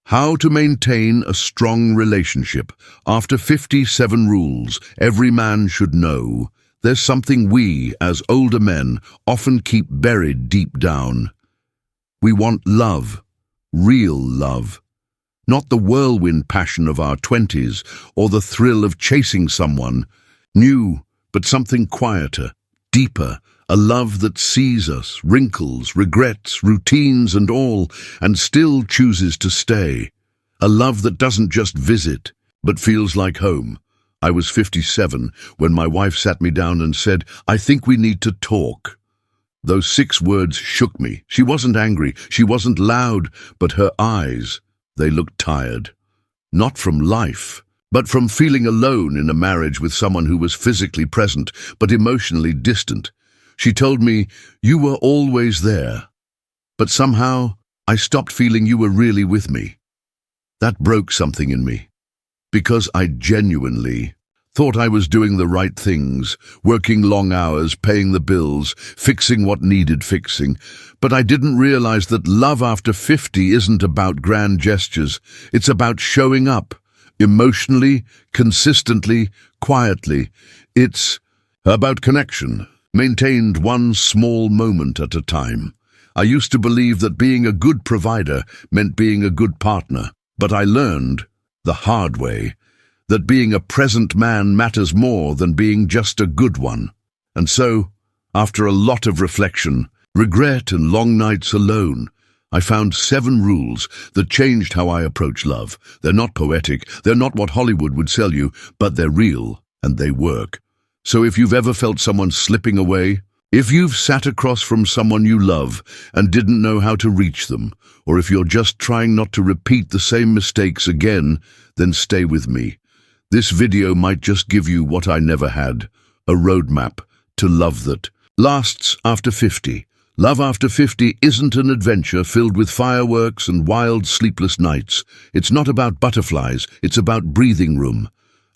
How to maintain a strong relationship. After 57 rules every man should know, there's something we, as older men, often keep buried deep down. We want love, real love. Not the whirlwind passion of our 20s or the thrill of chasing someone. New, but something quieter, deeper, a love that sees us, wrinkles, regrets, routines and all, and still chooses to stay. A love that doesn't just visit, but feels like home. I was 57 when my wife sat me down and said, "I think we need to talk." Those 6 words shook me. She wasn't angry, she wasn't loud, but her eyes, they looked tired. Not from life, but from feeling alone in a marriage with someone who was physically present, but emotionally distant. She told me, "You were always there, but somehow I stopped feeling you were really with me." That broke something in me, because I genuinely thought I was doing the right things, working long hours, paying the bills, fixing what needed fixing. But I didn't realize that love after 50 isn't about grand gestures. It's about showing up, emotionally, consistently, quietly. It's about connection, maintained one small moment at a time. I used to believe that being a good provider meant being a good partner, but I learned, the hard way, that being a present man matters more than being just a good one. And so, after a lot of reflection, regret and long nights alone, I found 7 rules that changed how I approach love. They're not poetic, they're not what Hollywood would sell you, but they're real and they work. So if you've ever felt someone slipping away, if you've sat across from someone you love and didn't know how to reach them, or if you're just trying not to repeat the same mistakes again, then stay with me. This video might just give you what I never had, a roadmap to love that lasts after 50. Love after 50 isn't an adventure filled with fireworks and wild sleepless nights. It's not about butterflies, it's about breathing room,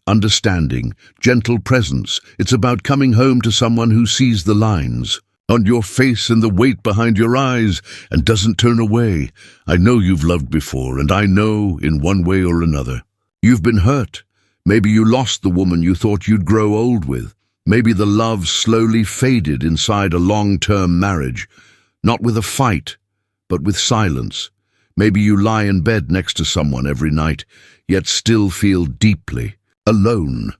understanding, gentle presence. It's about coming home to someone who sees the lines on your face and the weight behind your eyes and doesn't turn away. I know you've loved before, and I know, in one way or another, you've been hurt. Maybe you lost the woman you thought you'd grow old with. Maybe the love slowly faded inside a long-term marriage, not with a fight, but with silence. Maybe you lie in bed next to someone every night, yet still feel deeply alone.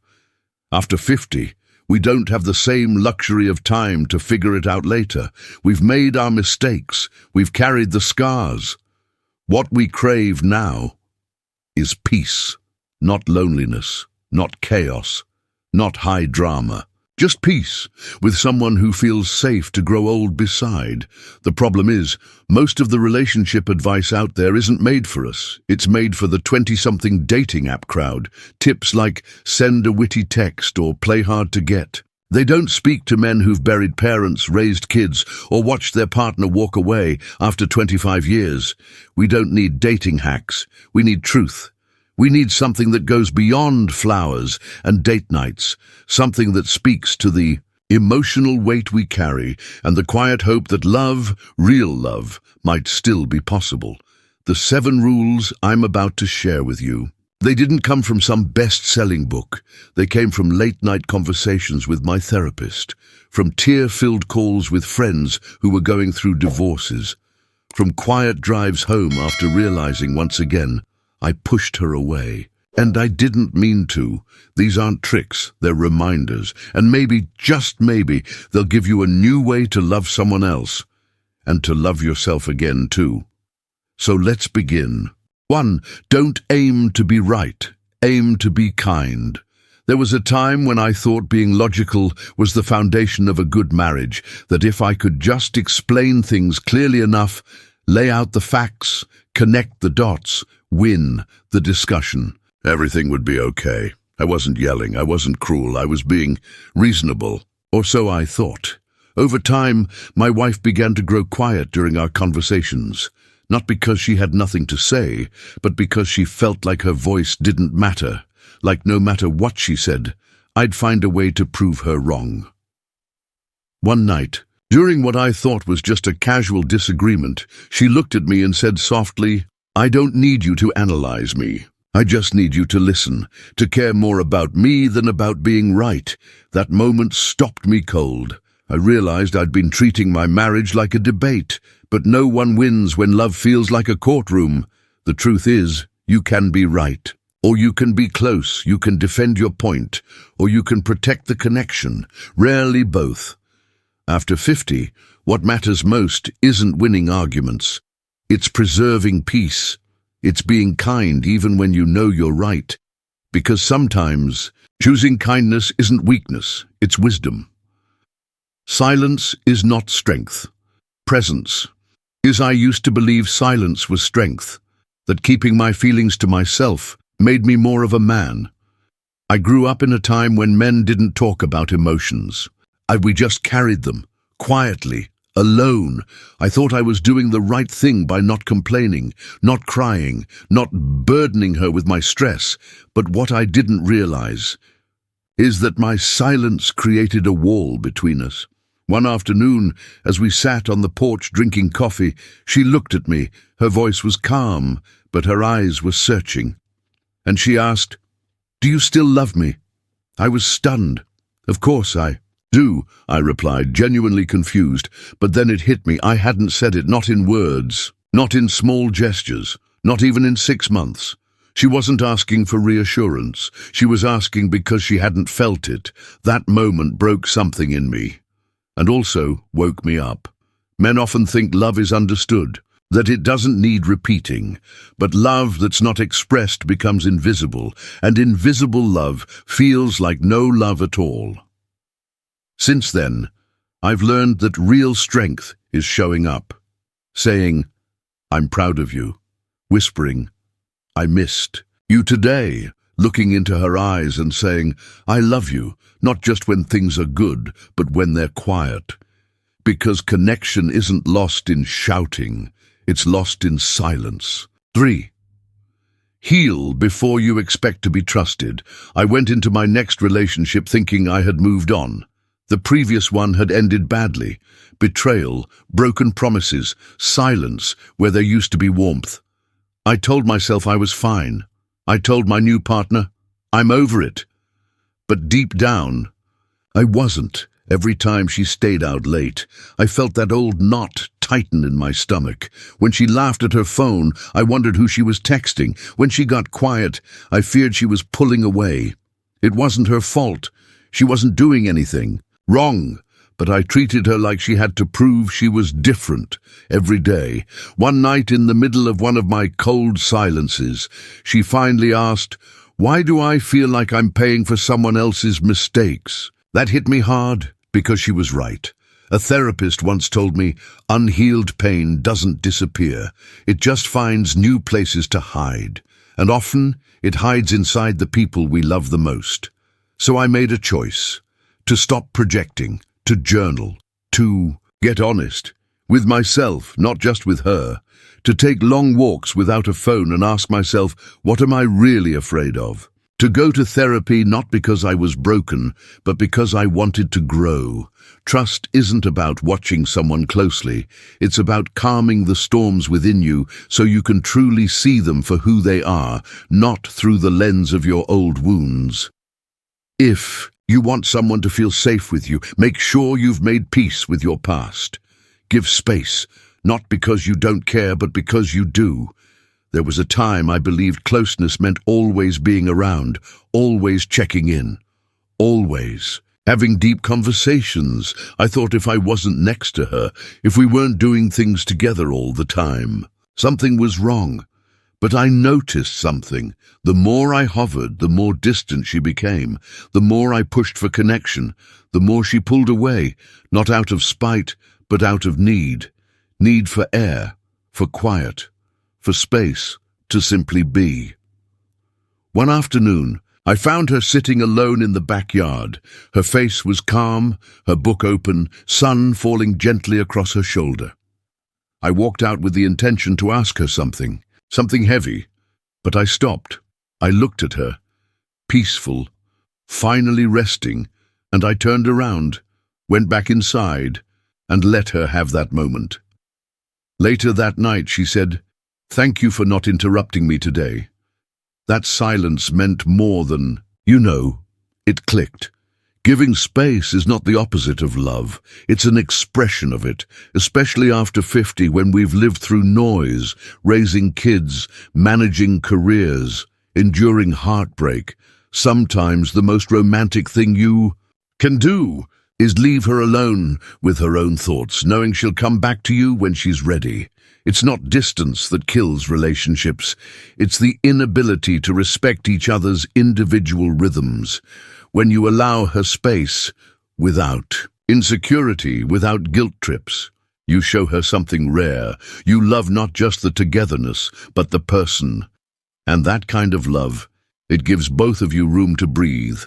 After 50, we don't have the same luxury of time to figure it out later. We've made our mistakes. We've carried the scars. What we crave now is peace. Not loneliness, not chaos, not high drama. Just peace, with someone who feels safe to grow old beside. The problem is, most of the relationship advice out there isn't made for us. It's made for the 20-something dating app crowd. Tips like send a witty text or play hard to get. They don't speak to men who've buried parents, raised kids, or watched their partner walk away after 25 years. We don't need dating hacks. We need truth. We need something that goes beyond flowers and date nights, something that speaks to the emotional weight we carry and the quiet hope that love, real love, might still be possible. The 7 rules I'm about to share with you. They didn't come from some best-selling book. They came from late-night conversations with my therapist, from tear-filled calls with friends who were going through divorces, from quiet drives home after realizing once again I pushed her away. And I didn't mean to. These aren't tricks, they're reminders. And maybe, just maybe, they'll give you a new way to love someone else. And to love yourself again, too. So let's begin. 1. Don't aim to be right. Aim to be kind. There was a time when I thought being logical was the foundation of a good marriage, that if I could just explain things clearly enough, lay out the facts, connect the dots, win the discussion, everything would be okay. I wasn't yelling, I wasn't cruel, I was being reasonable, or so I thought. Over time, my wife began to grow quiet during our conversations, not because she had nothing to say, but because she felt like her voice didn't matter, like no matter what she said, I'd find a way to prove her wrong. One night, during what I thought was just a casual disagreement, she looked at me and said softly, I don't need you to analyze me. I just need you to listen, to care more about me than about being right. That moment stopped me cold. I realized I'd been treating my marriage like a debate, but no one wins when love feels like a courtroom. The truth is, you can be right, or you can be close, you can defend your point, or you can protect the connection. Rarely both. After 50, what matters most isn't winning arguments. It's preserving peace. It's being kind even when you know you're right. Because sometimes choosing kindness isn't weakness, it's wisdom. Silence is not strength. Presence is. I used to believe silence was strength, that keeping my feelings to myself made me more of a man. I grew up in a time when men didn't talk about emotions. We just carried them, quietly, alone. I thought I was doing the right thing by not complaining, not crying, not burdening her with my stress. But what I didn't realize is that my silence created a wall between us. One afternoon, as we sat on the porch drinking coffee, she looked at me. Her voice was calm, but her eyes were searching. And she asked, "Do you still love me?" I was stunned. "Of course I do," I replied, genuinely confused. But then it hit me. I hadn't said it, not in words, not in small gestures, not even in 6 months. She wasn't asking for reassurance. She was asking because she hadn't felt it. That moment broke something in me, and also woke me up. Men often think love is understood, that it doesn't need repeating. But love that's not expressed becomes invisible, and invisible love feels like no love at all. Since then, I've learned that real strength is showing up, saying, "I'm proud of you," whispering, "I missed you today," looking into her eyes and saying, "I love you," not just when things are good, but when they're quiet. Because connection isn't lost in shouting, it's lost in silence. 3. Heal before you expect to be trusted. I went into my next relationship thinking I had moved on. The previous one had ended badly. Betrayal, broken promises, silence where there used to be warmth. I told myself I was fine. I told my new partner, "I'm over it." But deep down, I wasn't. Every time she stayed out late, I felt that old knot tighten in my stomach. When she laughed at her phone, I wondered who she was texting. When she got quiet, I feared she was pulling away. It wasn't her fault. She wasn't doing anything wrong, but I treated her like she had to prove she was different every day. One night, in the middle of one of my cold silences, she finally asked, "Why do I feel like I'm paying for someone else's mistakes?" That hit me hard, because she was right. A therapist once told me, unhealed pain doesn't disappear. It just finds new places to hide. And often, it hides inside the people we love the most. So I made a choice. To stop projecting, to journal, to get honest with myself, not just with her, to take long walks without a phone and ask myself, what am I really afraid of? To go to therapy not because I was broken, but because I wanted to grow. Trust isn't about watching someone closely. It's about calming the storms within you so you can truly see them for who they are, not through the lens of your old wounds. If you want someone to feel safe with you, make sure you've made peace with your past. Give space, not because you don't care, but because you do. There was a time I believed closeness meant always being around, always checking in, always having deep conversations. I thought if I wasn't next to her, if we weren't doing things together all the time, something was wrong. But I noticed something. The more I hovered, the more distant she became. The more I pushed for connection, the more she pulled away, not out of spite, but out of need. Need for air, for quiet, for space, to simply be. One afternoon, I found her sitting alone in the backyard. Her face was calm, her book open, sun falling gently across her shoulder. I walked out with the intention to ask her something heavy, but I stopped. I looked at her, peaceful, finally resting, and I turned around, went back inside, and let her have that moment. Later that night, she said, Thank you for not interrupting me today. That silence meant more than, you know, it clicked. Giving space is not the opposite of love. It's an expression of it, especially after 50 when we've lived through noise, raising kids, managing careers, enduring heartbreak. Sometimes the most romantic thing you can do is leave her alone with her own thoughts, knowing she'll come back to you when she's ready. It's not distance that kills relationships. It's the inability to respect each other's individual rhythms. When you allow her space without insecurity, without guilt trips, you show her something rare. You love not just the togetherness, but the person. And that kind of love, it gives both of you room to breathe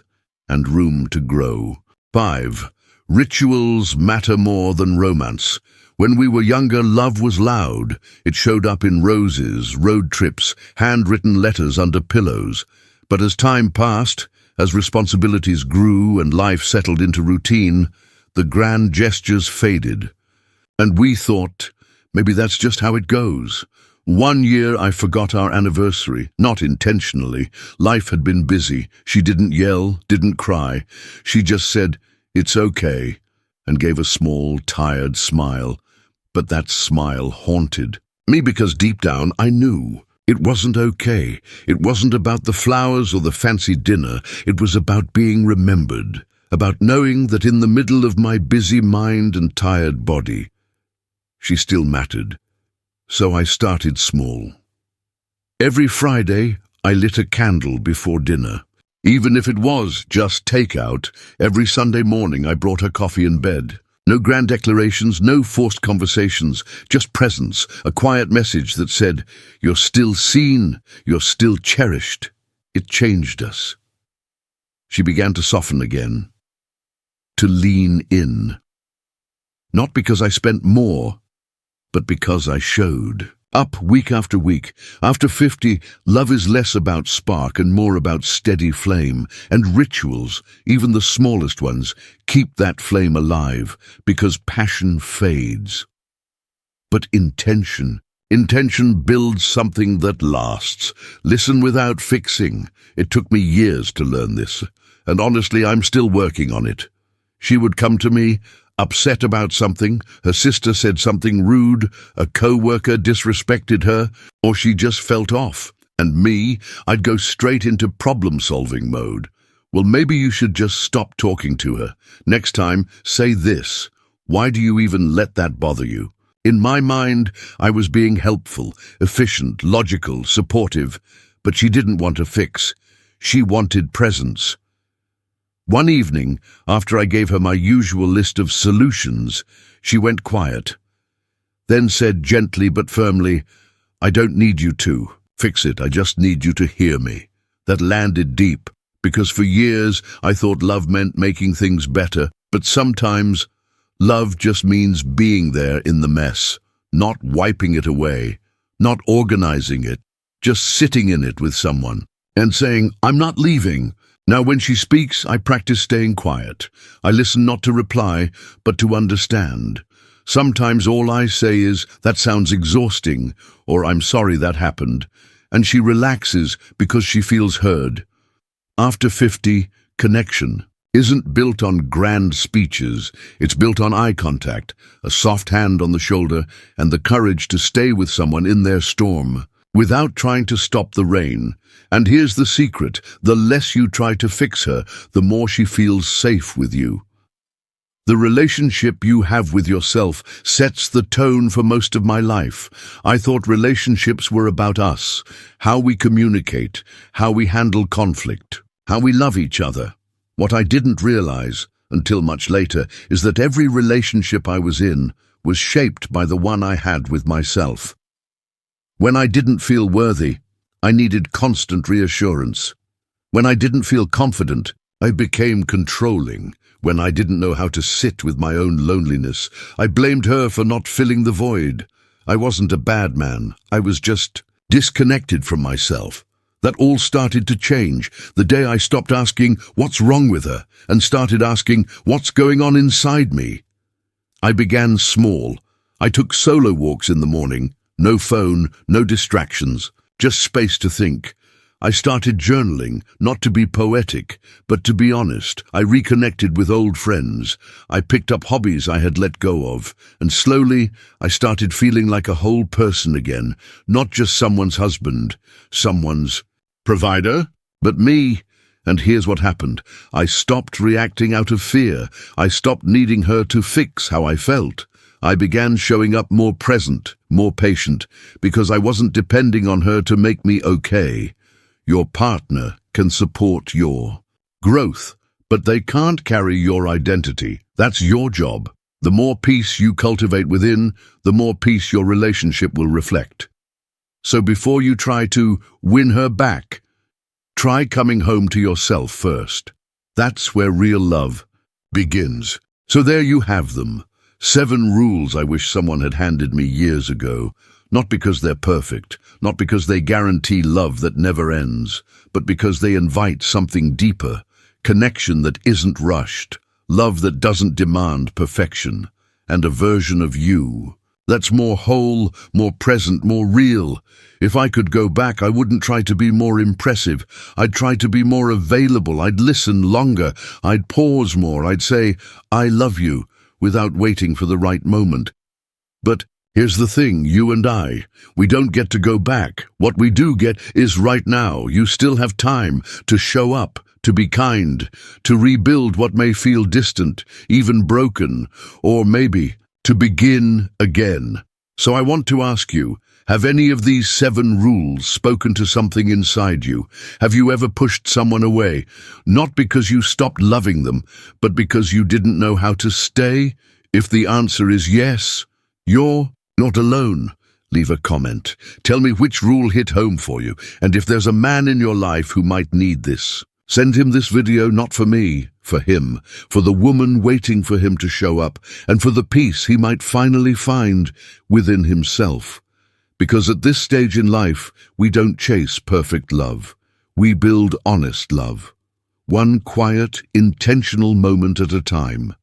and room to grow. 5. Rituals matter more than romance. When we were younger, love was loud. It showed up in roses, road trips, handwritten letters under pillows. But as time passed, as responsibilities grew and life settled into routine, the grand gestures faded. And we thought, maybe that's just how it goes. One year I forgot our anniversary, not intentionally. Life had been busy. She didn't yell, didn't cry. She just said, "It's okay," and gave a small, tired smile. But that smile haunted me because deep down I knew it wasn't okay. It wasn't about the flowers or the fancy dinner. It was about being remembered, about knowing that in the middle of my busy mind and tired body, she still mattered. So I started small. Every Friday, I lit a candle before dinner. Even if it was just takeout, every Sunday morning I brought her coffee in bed. No grand declarations, no forced conversations, just presence, a quiet message that said, "You're still seen, you're still cherished." It changed us. She began to soften again, to lean in. Not because I spent more, but because I showed up week after week. After 50, love is less about spark and more about steady flame, and rituals, even the smallest ones, keep that flame alive because passion fades. But intention builds something that lasts. Listen without fixing. It took me years to learn this, and honestly, I'm still working on it. She would come to me, upset about something, her sister said something rude, a co-worker disrespected her, or she just felt off. And me, I'd go straight into problem-solving mode. Well, maybe you should just stop talking to her. Next time, say this. Why do you even let that bother you? In my mind, I was being helpful, efficient, logical, supportive, but she didn't want a fix. She wanted presence. One evening, after I gave her my usual list of solutions, she went quiet, then said gently but firmly, "I don't need you to fix it, I just need you to hear me." That landed deep, because for years I thought love meant making things better, but sometimes love just means being there in the mess, not wiping it away, not organizing it, just sitting in it with someone and saying, "I'm not leaving." Now, when she speaks, I practice staying quiet. I listen not to reply, but to understand. Sometimes all I say is, "That sounds exhausting," or "I'm sorry that happened," and she relaxes because she feels heard. After 50, connection isn't built on grand speeches. It's built on eye contact, a soft hand on the shoulder, and the courage to stay with someone in their storm, without trying to stop the rain. And here's the secret: the less you try to fix her, the more she feels safe with you. The relationship you have with yourself sets the tone for most of my life. I thought relationships were about us, how we communicate, how we handle conflict, how we love each other. What I didn't realize, until much later, is that every relationship I was in was shaped by the one I had with myself. When I didn't feel worthy, I needed constant reassurance. When I didn't feel confident, I became controlling. When I didn't know how to sit with my own loneliness, I blamed her for not filling the void. I wasn't a bad man. I was just disconnected from myself. That all started to change the day I stopped asking, "What's wrong with her?" and started asking, "What's going on inside me?" I began small. I took solo walks in the morning. No phone, no distractions, just space to think. I started journaling, not to be poetic, but to be honest. I reconnected with old friends. I picked up hobbies I had let go of, and slowly I started feeling like a whole person again, not just someone's husband, someone's provider, but me. And here's what happened. I stopped reacting out of fear. I stopped needing her to fix how I felt. I began showing up more present, more patient, because I wasn't depending on her to make me okay. Your partner can support your growth, but they can't carry your identity. That's your job. The more peace you cultivate within, the more peace your relationship will reflect. So before you try to win her back, try coming home to yourself first. That's where real love begins. So there you have them. 7 rules I wish someone had handed me years ago. Not because they're perfect, not because they guarantee love that never ends, but because they invite something deeper, connection that isn't rushed, love that doesn't demand perfection, and a version of you that's more whole, more present, more real. If I could go back, I wouldn't try to be more impressive. I'd try to be more available. I'd listen longer. I'd pause more. I'd say, I love you, without waiting for the right moment. But here's the thing, you and we don't get to go back. What we do get is right now. You still have time to show up, to be kind, to rebuild what may feel distant, even broken, or maybe to begin again. So I want to ask you, have any of these 7 rules spoken to something inside you? Have you ever pushed someone away, not because you stopped loving them, but because you didn't know how to stay? If the answer is yes, you're not alone. Leave a comment. Tell me which rule hit home for you, and if there's a man in your life who might need this. Send him this video, not for me, for him, for the woman waiting for him to show up, and for the peace he might finally find within himself. Because at this stage in life, we don't chase perfect love. We build honest love. One quiet, intentional moment at a time.